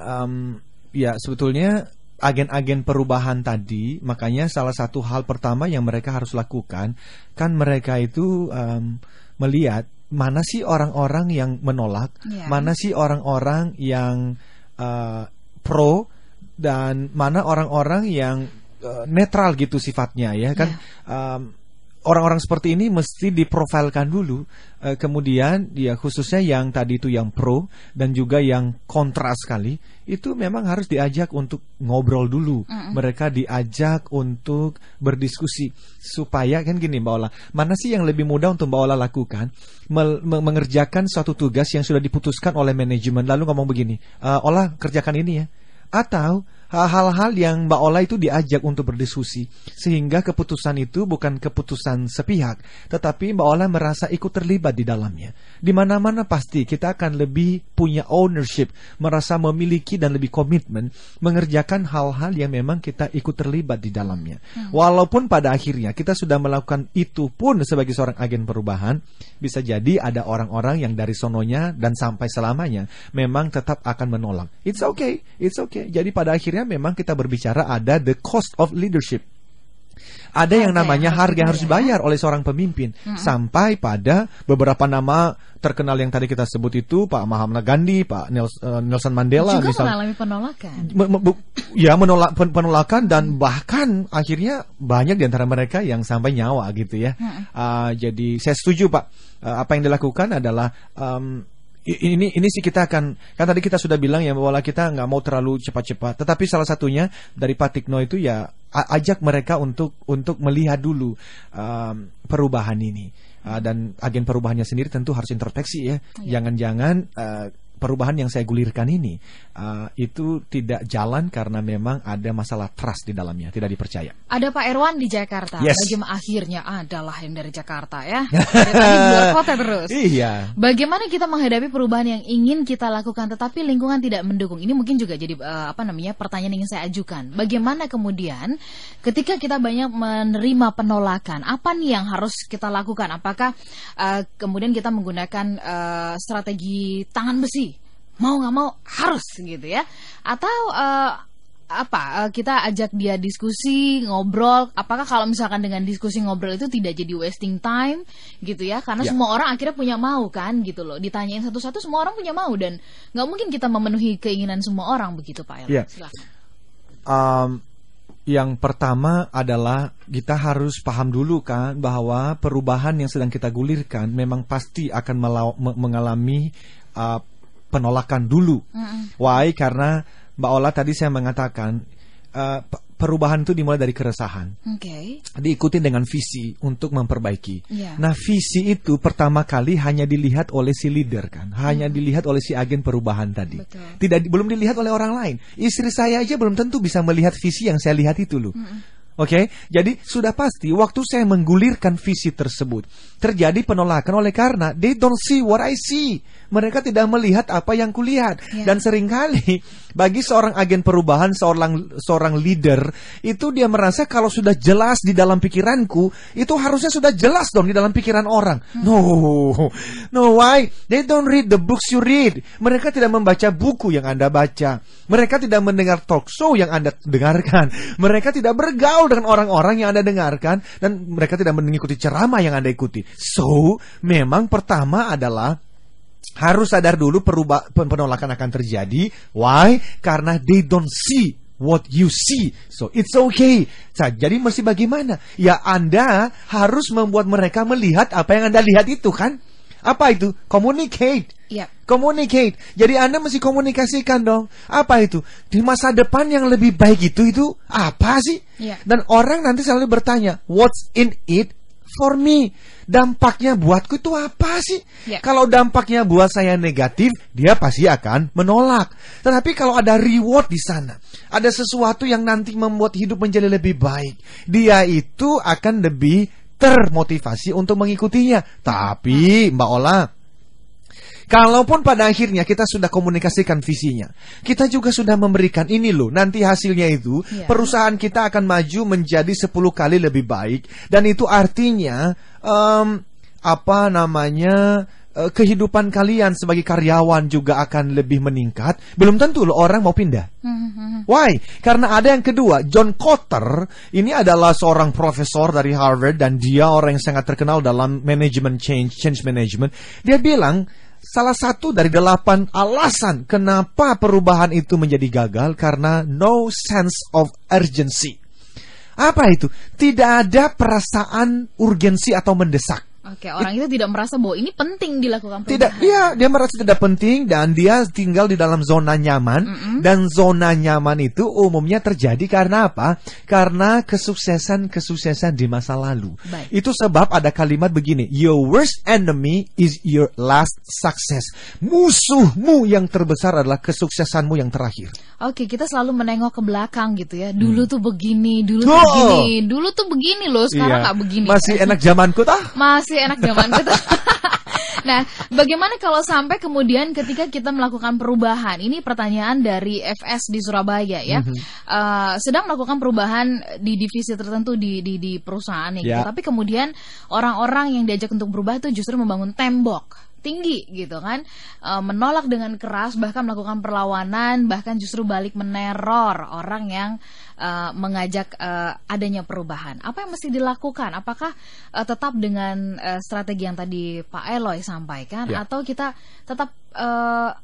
Speaker 3: ya sebetulnya agen-agen perubahan tadi, makanya salah satu hal pertama yang mereka harus lakukan kan mereka itu melihat mana sih orang-orang yang menolak, mana sih orang-orang yang pro, dan mana orang-orang yang netral gitu sifatnya ya kan. Orang-orang seperti ini mesti diprofilkan dulu, kemudian ya khususnya yang tadi itu yang pro dan juga yang kontra sekali, itu memang harus diajak untuk ngobrol dulu. Mereka diajak untuk berdiskusi supaya kan gini Mbak Ola, mana sih yang lebih mudah untuk Mbak Ola lakukan? Mengerjakan suatu tugas yang sudah diputuskan oleh manajemen lalu ngomong begini, Ola kerjakan ini ya, atau hal-hal yang Mbak Ola itu diajak untuk berdiskusi sehingga keputusan itu bukan keputusan sepihak, tetapi Mbak Ola merasa ikut terlibat di dalamnya. Di mana-mana pasti kita akan lebih punya ownership, merasa memiliki dan lebih komitmen mengerjakan hal-hal yang memang kita ikut terlibat di dalamnya. Walaupun pada akhirnya kita sudah melakukan itu pun sebagai seorang agen perubahan, bisa jadi ada orang-orang yang dari sononya dan sampai selamanya memang tetap akan menolak. It's okay. Jadi pada akhirnya memang kita berbicara ada the cost of leadership. Ada yang namanya harga yang harus dibayar oleh seorang pemimpin. Sampai pada beberapa nama terkenal yang tadi kita sebut itu, Pak Mahatma Gandhi, Pak Nelson Mandela
Speaker 2: juga
Speaker 3: misalnya,
Speaker 2: mengalami penolakan.
Speaker 3: Menolak penolakan dan bahkan akhirnya banyak di antara mereka yang sampai nyawa gitu ya. Jadi saya setuju Pak. Apa yang dilakukan adalah ini sih kita kan tadi kita sudah bilang ya bahwa kita nggak mau terlalu cepat-cepat, tetapi salah satunya dari Pak Tikno itu ya ajak mereka untuk melihat dulu perubahan ini, dan agen perubahannya sendiri tentu harus introspeksi ya. Jangan-jangan perubahan yang saya gulirkan ini itu tidak jalan karena memang ada masalah trust di dalamnya, tidak dipercaya.
Speaker 2: Ada Pak Erwan di Jakarta.
Speaker 3: Yes.
Speaker 2: Bagaimana akhirnya adalah yang dari Jakarta ya. Dari tadi luar kota terus.
Speaker 3: Iya.
Speaker 2: Bagaimana kita menghadapi perubahan yang ingin kita lakukan tetapi lingkungan tidak mendukung? Ini mungkin juga jadi pertanyaan yang ingin saya ajukan. Bagaimana kemudian ketika kita banyak menerima penolakan, apa nih yang harus kita lakukan? Apakah kemudian kita menggunakan strategi tangan besi? mau nggak mau harus gitu ya. Atau kita ajak dia diskusi, ngobrol. Apakah kalau misalkan dengan diskusi ngobrol itu tidak jadi wasting time gitu ya? Karena semua orang akhirnya punya mau kan gitu loh. Ditanyain satu-satu semua orang punya mau, dan nggak mungkin kita memenuhi keinginan semua orang begitu Pak Eloy. Silakan.
Speaker 3: Yang pertama adalah kita harus paham dulu kan bahwa perubahan yang sedang kita gulirkan memang pasti akan mengalami penolakan dulu. Why? Karena Mbak Ola tadi saya mengatakan perubahan itu dimulai dari keresahan. Diikuti dengan visi untuk memperbaiki. Nah, visi itu pertama kali hanya dilihat oleh si leader kan, hanya dilihat oleh si agen perubahan tadi. Belum dilihat oleh orang lain. Istri saya aja belum tentu bisa melihat visi yang saya lihat itu loh. Jadi sudah pasti waktu saya menggulirkan visi tersebut terjadi penolakan oleh karena they don't see what I see. Mereka tidak melihat apa yang kulihat. Dan seringkali bagi seorang agen perubahan, seorang leader, itu dia merasa kalau sudah jelas di dalam pikiranku, itu harusnya sudah jelas dong di dalam pikiran orang. No, why? They don't read the books you read. Mereka tidak membaca buku yang Anda baca. Mereka tidak mendengar talk show yang Anda dengarkan. Mereka tidak bergaul dengan orang-orang yang Anda dengarkan. Dan mereka tidak mengikuti ceramah yang Anda ikuti. So, memang pertama adalah harus sadar dulu penolakan akan terjadi. Why? Karena they don't see what you see. So it's okay. Jadi mesti bagaimana? Ya Anda harus membuat mereka melihat apa yang Anda lihat itu kan? Apa itu? Communicate. Communicate. Jadi Anda mesti komunikasikan dong. Apa itu? Di masa depan yang lebih baik itu apa sih? Dan orang nanti selalu bertanya, what's in it for me? Dampaknya buatku itu apa sih? Kalau dampaknya buat saya negatif, dia pasti akan menolak. Tetapi kalau ada reward di sana, ada sesuatu yang nanti membuat hidup menjadi lebih baik, dia itu akan lebih termotivasi untuk mengikutinya. Tapi Mbak Ola, kalaupun pada akhirnya kita sudah komunikasikan visinya, kita juga sudah memberikan ini loh, nanti hasilnya itu perusahaan kita akan maju menjadi 10 kali lebih baik. Dan itu artinya kehidupan kalian sebagai karyawan juga akan lebih meningkat. Belum tentu loh orang mau pindah. Why? Karena ada yang kedua, John Kotter ini adalah seorang profesor dari Harvard dan dia orang yang sangat terkenal dalam management change management. Dia bilang salah satu dari 8 alasan kenapa perubahan itu menjadi gagal karena no sense of urgency. Apa itu? Tidak ada perasaan urgensi atau mendesak.
Speaker 2: Orang itu tidak merasa bahwa ini penting dilakukan perubahan.
Speaker 3: Tidak, dia merasa tidak penting dan dia tinggal di dalam zona nyaman. Dan zona nyaman itu umumnya terjadi karena apa? Karena kesuksesan di masa lalu. Itu sebab ada kalimat begini, your worst enemy is your last success. Musuhmu yang terbesar adalah kesuksesanmu yang terakhir.
Speaker 2: Kita selalu menengok ke belakang gitu ya. Dulu tuh begini, dulu tuh begini loh, sekarang nggak begini.
Speaker 3: Masih enak zamanku tah?
Speaker 2: Masih enak zamanku tah. Nah, bagaimana kalau sampai kemudian ketika kita melakukan perubahan? Ini pertanyaan dari FS di Surabaya ya. Sedang melakukan perubahan di divisi tertentu di perusahaan gitu. Tapi kemudian orang-orang yang diajak untuk berubah itu justru membangun tembok tinggi gitu kan, menolak dengan keras, bahkan melakukan perlawanan, bahkan justru balik meneror orang yang mengajak adanya perubahan. Apa yang mesti dilakukan? Apakah tetap dengan strategi yang tadi Pak Eloy sampaikan, atau kita tetap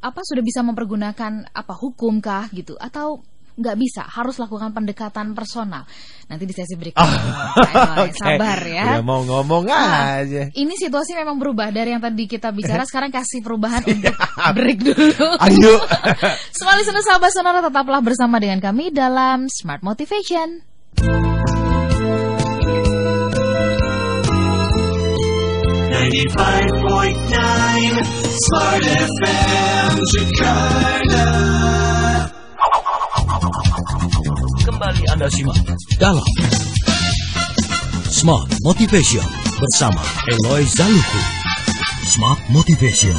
Speaker 2: sudah bisa mempergunakan hukumkah gitu, atau nggak bisa, harus lakukan pendekatan personal? Nanti di sesi berikutnya. Sabar ya.
Speaker 3: Mau ngomong aja.
Speaker 2: Ini situasi memang berubah dari yang tadi kita bicara. Sekarang kasih perubahan untuk break dulu.
Speaker 3: Ayo.
Speaker 2: Semua listener sahabat Sonora, tetaplah bersama dengan kami dalam Smart Motivation.
Speaker 4: 95.9 Smart FM Jakarta.
Speaker 1: Kembali Anda simak dalam Smart Motivation bersama Eloy Zaluku. Smart Motivation.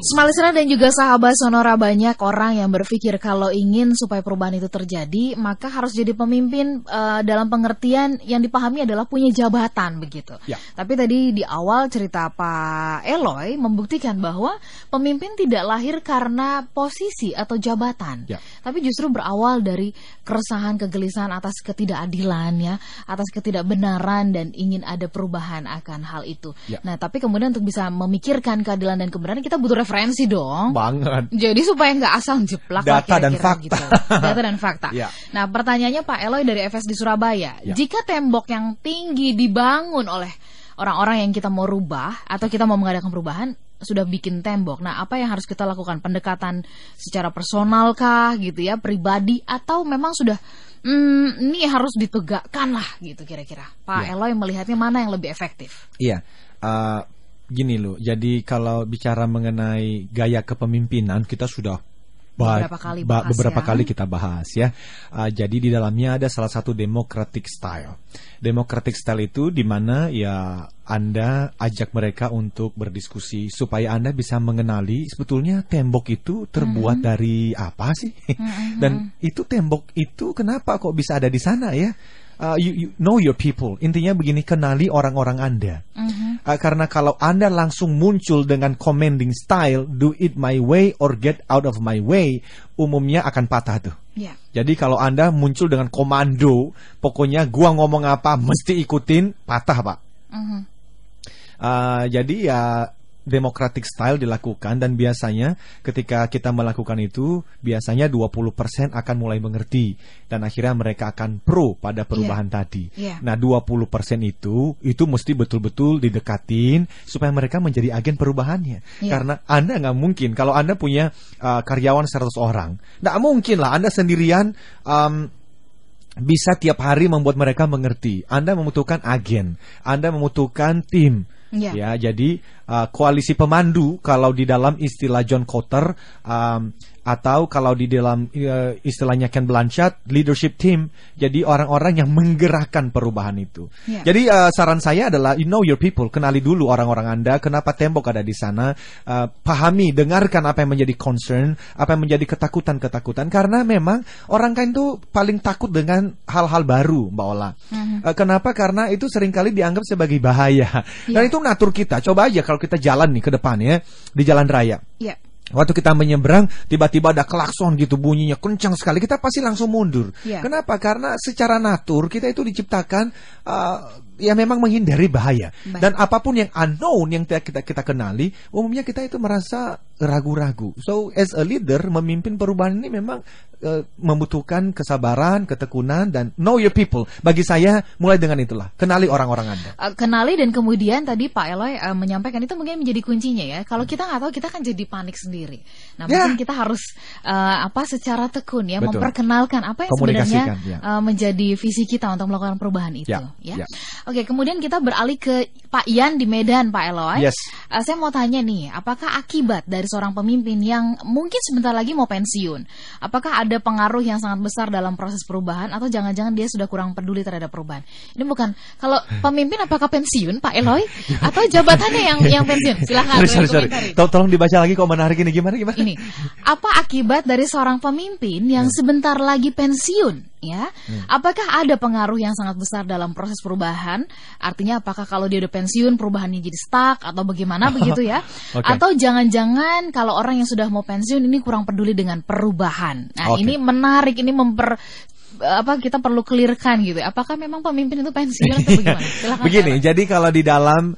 Speaker 2: Smart listener dan juga sahabat Sonora, banyak orang yang berpikir kalau ingin supaya perubahan itu terjadi, maka harus jadi pemimpin dalam pengertian yang dipahami adalah punya jabatan begitu.
Speaker 3: Ya.
Speaker 2: Tapi tadi di awal cerita Pak Eloy membuktikan bahwa pemimpin tidak lahir karena posisi atau jabatan,
Speaker 3: Ya.
Speaker 2: tapi justru berawal dari keresahan, kegelisahan atas ketidakadilan ya, atas ketidakbenaran dan ingin ada perubahan akan hal itu.
Speaker 3: Ya.
Speaker 2: Nah, tapi kemudian untuk bisa memikirkan keadilan dan kebenaran kita butuh referensi dong.
Speaker 3: Banget.
Speaker 2: Jadi supaya nggak asal jeplak lah
Speaker 3: Data dan
Speaker 2: kira-kira
Speaker 3: fakta.
Speaker 2: gitu. Data dan fakta.
Speaker 3: Ya.
Speaker 2: Nah, pertanyaannya Pak Eloy dari FS di Surabaya.
Speaker 3: Ya.
Speaker 2: Jika tembok yang tinggi dibangun oleh orang-orang yang kita mau rubah atau kita mau mengadakan perubahan sudah bikin tembok. Nah, apa yang harus kita lakukan? Pendekatan secara personal kah gitu ya, pribadi, atau memang sudah ini harus ditegakkan lah gitu kira-kira. Pak
Speaker 3: Ya.
Speaker 2: Eloy melihatnya mana yang lebih efektif?
Speaker 3: Iya, gini loh. Jadi kalau bicara mengenai gaya kepemimpinan, kita sudah beberapa kali kita bahas ya. Jadi di dalamnya ada salah satu democratic style. Democratic style itu di mana ya Anda ajak mereka untuk berdiskusi supaya Anda bisa mengenali sebetulnya tembok itu terbuat dari apa sih? Dan itu tembok itu kenapa kok bisa ada di sana ya? You know your people. Intinya begini, kenali orang-orang Anda. Karena kalau Anda langsung muncul dengan commanding style, do it my way or get out of my way, umumnya akan patah tuh.
Speaker 2: Ya.
Speaker 3: Jadi kalau Anda muncul dengan komando, pokoknya gua ngomong apa mesti ikutin, patah Pak. Jadi ya democratic style dilakukan, dan biasanya ketika kita melakukan itu biasanya 20% akan mulai mengerti dan akhirnya mereka akan pro pada perubahan tadi. Nah 20% itu mesti betul-betul didekatin supaya mereka menjadi agen perubahannya. Karena Anda nggak mungkin kalau Anda punya karyawan 100 orang, nggak mungkin lah Anda sendirian bisa tiap hari membuat mereka mengerti. Anda membutuhkan agen, Anda membutuhkan tim. Ya, jadi koalisi pemandu kalau di dalam istilah John Kotter, atau kalau di dalam istilahnya Ken Blanchard, leadership team. Jadi orang-orang yang menggerakkan perubahan itu. Jadi saran saya adalah you know your people, kenali dulu orang-orang Anda, kenapa tembok ada di sana, pahami, dengarkan apa yang menjadi concern, apa yang menjadi ketakutan-ketakutan, karena memang orang kan itu paling takut dengan hal-hal baru, Mbak Ola. Kenapa? Karena itu seringkali dianggap sebagai bahaya. Dan itu natur kita. Coba aja kalau kita jalan nih ke depan ya, di jalan raya. Waktu kita menyeberang, tiba-tiba ada klakson gitu, bunyinya kencang sekali, kita pasti langsung mundur. Kenapa? Karena secara natur kita itu diciptakan ya memang menghindari bahaya. Dan apapun yang unknown yang kita kenali, umumnya kita itu merasa ragu-ragu. So as a leader, memimpin perubahan ini memang membutuhkan kesabaran, ketekunan, dan know your people. Bagi saya mulai dengan itulah, kenali orang-orang Anda.
Speaker 2: Kenali, dan kemudian tadi Pak Eloy menyampaikan itu mungkin menjadi kuncinya ya. Kalau kita nggak tahu, kita kan jadi panik sendiri. Nah mungkin kita harus secara tekun ya, memperkenalkan apa yang sebenarnya menjadi visi kita untuk melakukan perubahan itu. Oke, kemudian kita beralih ke Pak Ian di Medan, Pak Eloy. Saya mau tanya nih, apakah akibat dari seorang pemimpin yang mungkin sebentar lagi mau pensiun, apakah ada pengaruh yang sangat besar dalam proses perubahan, atau jangan-jangan dia sudah kurang peduli terhadap perubahan? Ini bukan, kalau pemimpin apakah pensiun, Pak Eloy, atau jabatannya yang pensiun? Silahkan.
Speaker 3: Sorry. Tolong dibaca lagi kok menarik ini, gimana?
Speaker 2: Ini, apa akibat dari seorang pemimpin yang sebentar lagi pensiun? Ya, apakah ada pengaruh yang sangat besar dalam proses perubahan? Artinya apakah kalau dia udah pensiun perubahannya jadi stuck atau bagaimana begitu ya? Atau jangan-jangan kalau orang yang sudah mau pensiun ini kurang peduli dengan perubahan. Nah, ini menarik, ini kita perlu clearkan gitu. Apakah memang pemimpin itu pensiun atau bagaimana? Silakan.
Speaker 3: Begini, jadi kalau di dalam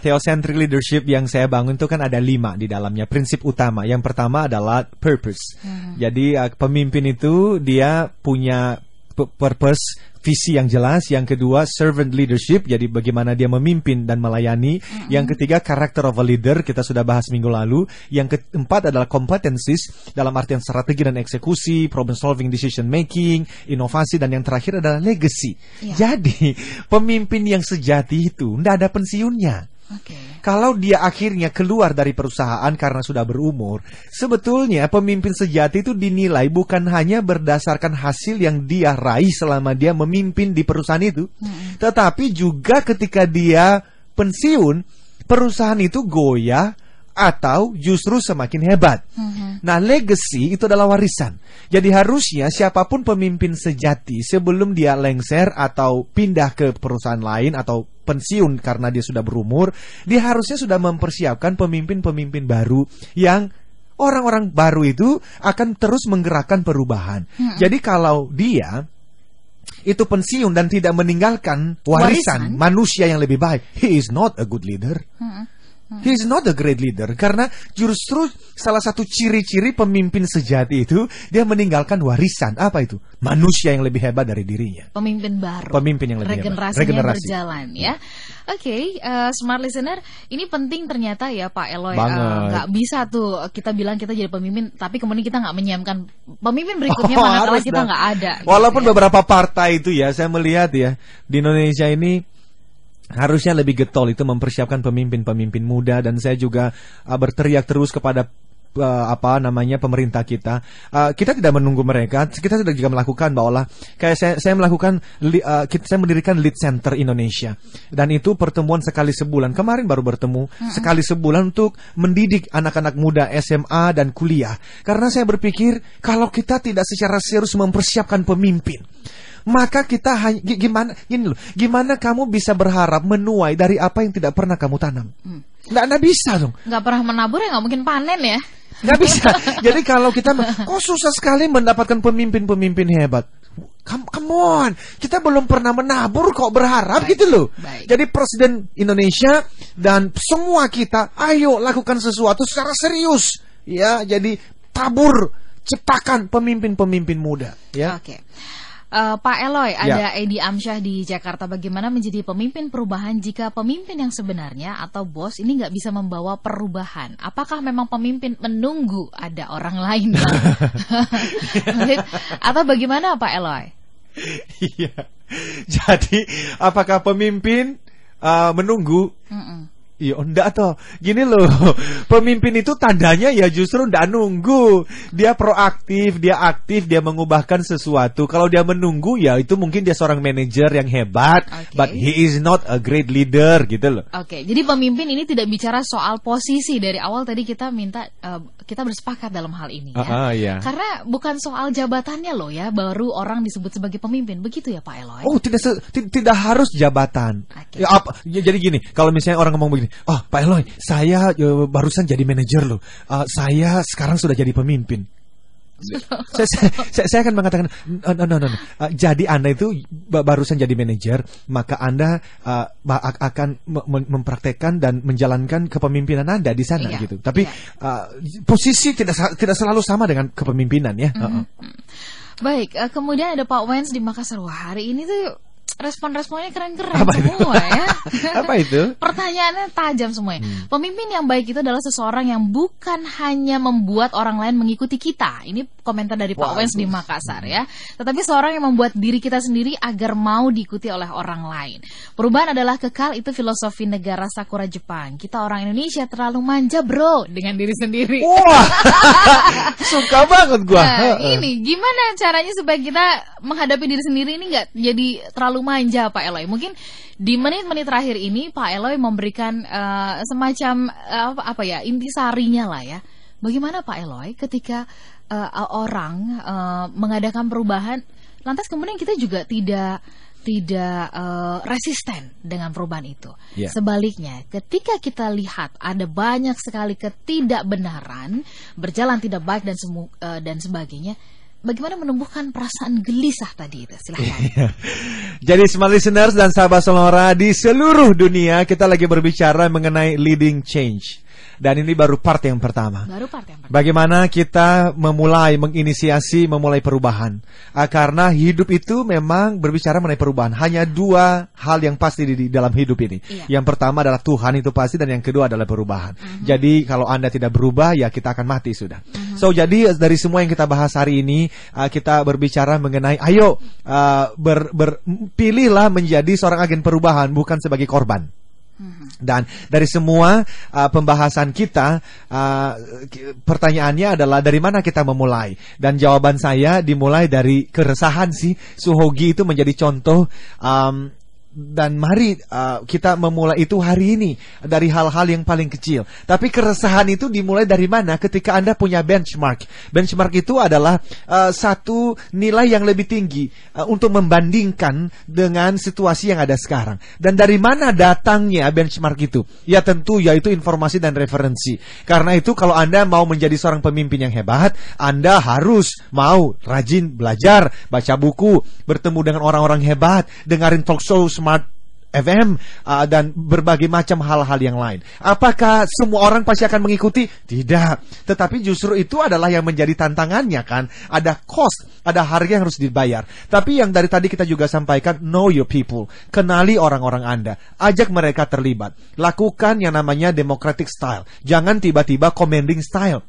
Speaker 3: theocentric leadership yang saya bangun itu kan ada 5 di dalamnya, prinsip utama. Yang pertama adalah purpose. Jadi pemimpin itu dia punya purpose, visi yang jelas. Yang kedua, servant leadership, jadi bagaimana dia memimpin dan melayani. Yang ketiga, character of a leader, kita sudah bahas minggu lalu. Yang keempat adalah competencies, dalam artian strategi dan eksekusi, problem solving, decision making, inovasi, dan yang terakhir adalah legacy. Jadi pemimpin yang sejati itu tidak ada pensiunnya. Kalau dia akhirnya keluar dari perusahaan karena sudah berumur, sebetulnya pemimpin sejati itu dinilai bukan hanya berdasarkan hasil yang dia raih selama dia memimpin di perusahaan itu, tetapi juga ketika dia pensiun, perusahaan itu goyah atau justru semakin hebat. Nah, legacy itu adalah warisan. Jadi harusnya siapapun pemimpin sejati sebelum dia lengser atau pindah ke perusahaan lain atau pensiun karena dia sudah berumur, dia harusnya sudah mempersiapkan pemimpin-pemimpin baru yang orang-orang baru itu akan terus menggerakkan perubahan. Jadi kalau dia itu pensiun dan tidak meninggalkan warisan manusia yang lebih baik, he is not a good leader. He is not a great leader. Karena justru salah satu ciri-ciri pemimpin sejati itu dia meninggalkan warisan. Apa itu? Manusia yang lebih hebat dari dirinya.
Speaker 2: Pemimpin baru.
Speaker 3: Pemimpin yang lebih hebat.
Speaker 2: Regenerasi berjalan ya. Oke, smart listener, ini penting ternyata ya Pak Eloy. Nggak bisa tuh kita bilang kita jadi pemimpin, tapi kemudian kita nggak menyiapkan pemimpin berikutnya manakala kita nggak ada.
Speaker 3: Walaupun
Speaker 2: gitu,
Speaker 3: beberapa partai itu ya, saya melihat ya di Indonesia ini harusnya lebih getol itu mempersiapkan pemimpin-pemimpin muda, dan saya juga berteriak terus kepada pemerintah kita. Kita tidak menunggu mereka, kita sudah juga melakukan bahwa kayak saya melakukan saya mendirikan Lead Center Indonesia, dan itu pertemuan sekali sebulan. Kemarin baru bertemu sekali sebulan untuk mendidik anak-anak muda SMA dan kuliah. Karena saya berpikir kalau kita tidak secara serius mempersiapkan pemimpin, maka kita gimana kamu bisa berharap menuai dari apa yang tidak pernah kamu tanam? Nggak bisa dong.
Speaker 2: Nggak pernah menabur ya nggak mungkin panen ya.
Speaker 3: Nggak bisa. Jadi kalau kita kok susah sekali mendapatkan pemimpin-pemimpin hebat. Come on, kita belum pernah menabur kok berharap gitu loh. Jadi Presiden Indonesia dan semua kita, ayo lakukan sesuatu secara serius. Ya, jadi tabur, ciptakan pemimpin-pemimpin muda. Ya.
Speaker 2: Oke. Pak Eloy, ada Edi Amsyah di Jakarta. Bagaimana menjadi pemimpin perubahan jika pemimpin yang sebenarnya atau bos ini nggak bisa membawa perubahan? Apakah memang pemimpin menunggu ada orang lain? Atau bagaimana Pak Eloy?
Speaker 3: Iya. Jadi apakah pemimpin menunggu? Iya, enggak toh. Gini loh, pemimpin itu tandanya ya justru enggak nunggu. Dia proaktif, dia aktif, dia mengubahkan sesuatu. Kalau dia menunggu ya itu mungkin dia seorang manajer yang hebat, but he is not a great leader gitu loh.
Speaker 2: Oke, jadi pemimpin ini tidak bicara soal posisi. Dari awal tadi kita minta kita bersepakat dalam hal ini ya.
Speaker 3: Iya.
Speaker 2: Karena bukan soal jabatannya loh ya, baru orang disebut sebagai pemimpin. Begitu ya Pak Eloy?
Speaker 3: Oh, tidak harus jabatan. Jadi gini, kalau misalnya orang ngomong begini, oh Pak Eloy, saya barusan jadi manajer loh. Saya sekarang sudah jadi pemimpin. saya akan mengatakan no. Jadi Anda itu barusan jadi manajer, maka Anda akan mempraktekkan dan menjalankan kepemimpinan Anda di sana gitu. Tapi posisi tidak selalu sama dengan kepemimpinan ya.
Speaker 2: Baik, kemudian ada Pak Wens di Makassar. Wah, hari ini tuh respon-responnya keren-keren semua ya.
Speaker 3: Apa itu?
Speaker 2: Pertanyaannya tajam semuanya. Pemimpin yang baik itu adalah seseorang yang bukan hanya membuat orang lain mengikuti kita. Ini komentar dari Pak Wens di Makassar ya. Tetapi seorang yang membuat diri kita sendiri agar mau diikuti oleh orang lain. Perubahan adalah kekal, itu filosofi negara Sakura Jepang. Kita orang Indonesia terlalu manja bro dengan diri sendiri.
Speaker 3: Wah, suka banget gua.
Speaker 2: Nah, ini gimana caranya supaya kita menghadapi diri sendiri ini nggak jadi terlalu manja Pak Eloy? Mungkin di menit-menit terakhir ini Pak Eloy memberikan semacam intisarinya lah ya. Bagaimana Pak Eloy ketika orang mengadakan perubahan, lantas kemudian kita juga tidak resisten dengan perubahan itu. Sebaliknya, ketika kita lihat ada banyak sekali ketidakbenaran, berjalan tidak baik dan sebagainya, bagaimana menumbuhkan perasaan gelisah tadi itu? Silahkan.
Speaker 3: Jadi smart listeners dan sahabat Sonora di seluruh dunia, kita lagi berbicara mengenai leading change. Dan ini baru part yang pertama. Bagaimana kita memulai perubahan. Karena hidup itu memang berbicara mengenai perubahan. Hanya dua hal yang pasti di dalam hidup ini. Yang pertama adalah Tuhan itu pasti, dan yang kedua adalah perubahan. Jadi kalau Anda tidak berubah, ya kita akan mati sudah. So jadi dari semua yang kita bahas hari ini, kita berbicara mengenai ayo pilihlah menjadi seorang agen perubahan, bukan sebagai korban. Dan dari semua pembahasan kita, pertanyaannya adalah dari mana kita memulai? Dan jawaban saya dimulai dari keresahan sih. Suhogi itu menjadi contoh Dan mari kita memulai itu hari ini dari hal-hal yang paling kecil. Tapi keresahan itu dimulai dari mana? Ketika Anda punya benchmark. Benchmark itu adalah satu nilai yang lebih tinggi untuk membandingkan dengan situasi yang ada sekarang. Dan dari mana datangnya benchmark itu? Ya tentu yaitu informasi dan referensi. Karena itu kalau Anda mau menjadi seorang pemimpin yang hebat, Anda harus mau rajin belajar, baca buku, bertemu dengan orang-orang hebat, dengarin talk show Smart FM, dan berbagai macam hal-hal yang lain. Apakah semua orang pasti akan mengikuti? Tidak. Tetapi justru itu adalah yang menjadi tantangannya kan. Ada cost, ada harga yang harus dibayar. Tapi yang dari tadi kita juga sampaikan, know your people. Kenali orang-orang Anda. Ajak mereka terlibat. Lakukan yang namanya democratic style. Jangan tiba-tiba commanding style.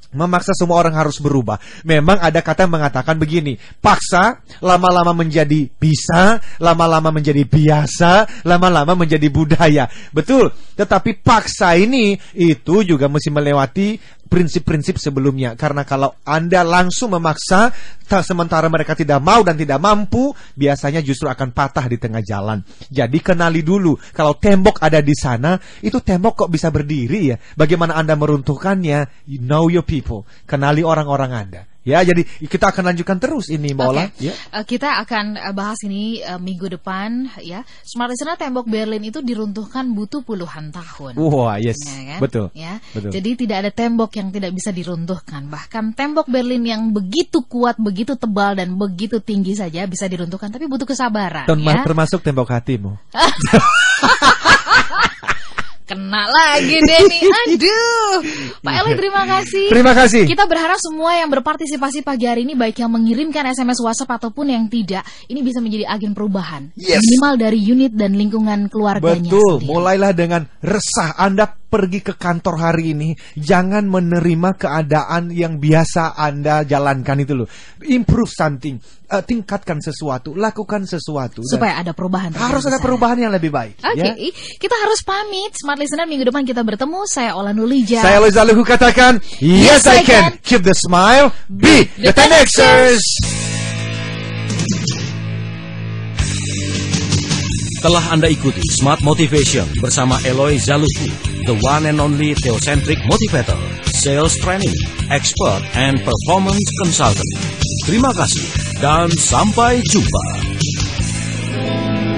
Speaker 3: Memaksa semua orang harus berubah. Memang ada kata yang mengatakan begini, paksa lama-lama menjadi bisa, lama-lama menjadi biasa, lama-lama menjadi budaya. Betul, tetapi paksa ini itu juga mesti melewati prinsip-prinsip sebelumnya. Karena kalau Anda langsung memaksa sementara mereka tidak mau dan tidak mampu, biasanya justru akan patah di tengah jalan. Jadi kenali dulu, kalau tembok ada di sana, itu tembok kok bisa berdiri ya? Bagaimana Anda meruntuhkannya? You know your people. Kenali orang-orang Anda. Ya, jadi kita akan lanjutkan terus ini, Mbak Ola.
Speaker 2: Ya. Kita akan bahas ini minggu depan, ya. Smart Listener, tembok Berlin itu diruntuhkan butuh puluhan tahun.
Speaker 3: Wah, yes,
Speaker 2: ya, kan?
Speaker 3: Betul.
Speaker 2: Ya,
Speaker 3: betul.
Speaker 2: Jadi tidak ada tembok yang tidak bisa diruntuhkan. Bahkan tembok Berlin yang begitu kuat, begitu tebal dan begitu tinggi saja bisa diruntuhkan, tapi butuh kesabaran. Ya?
Speaker 3: Termasuk tembok hatimu.
Speaker 2: Kena lagi deh nih. Aduh. Pak Eli, terima kasih.
Speaker 3: Terima kasih.
Speaker 2: Kita berharap semua yang berpartisipasi pagi hari ini, baik yang mengirimkan SMS WhatsApp ataupun yang tidak, ini bisa menjadi agen perubahan.
Speaker 3: Yes.
Speaker 2: Minimal dari unit dan lingkungan keluarganya.
Speaker 3: Betul.
Speaker 2: Sendiri.
Speaker 3: Mulailah dengan resah. Anda pergi ke kantor hari ini, jangan menerima keadaan yang biasa Anda jalankan itu loh. Improve something. Tingkatkan sesuatu, lakukan sesuatu
Speaker 2: supaya ada perubahan.
Speaker 3: Harus ada perubahan yang lebih baik.
Speaker 2: Oke,
Speaker 3: ya?
Speaker 2: Kita harus pamit. Smart Listener, minggu depan kita bertemu. Saya Ola Nulija.
Speaker 3: Saya Eloy Zalukhu katakan, yes I can. Keep the smile, be the 10Xers.
Speaker 1: Telah Anda ikuti Smart Motivation bersama Eloy Zalukhu, the one and only Theocentric Motivator, Sales Training, Expert and Performance Consultant. Terima kasih dan sampai jumpa.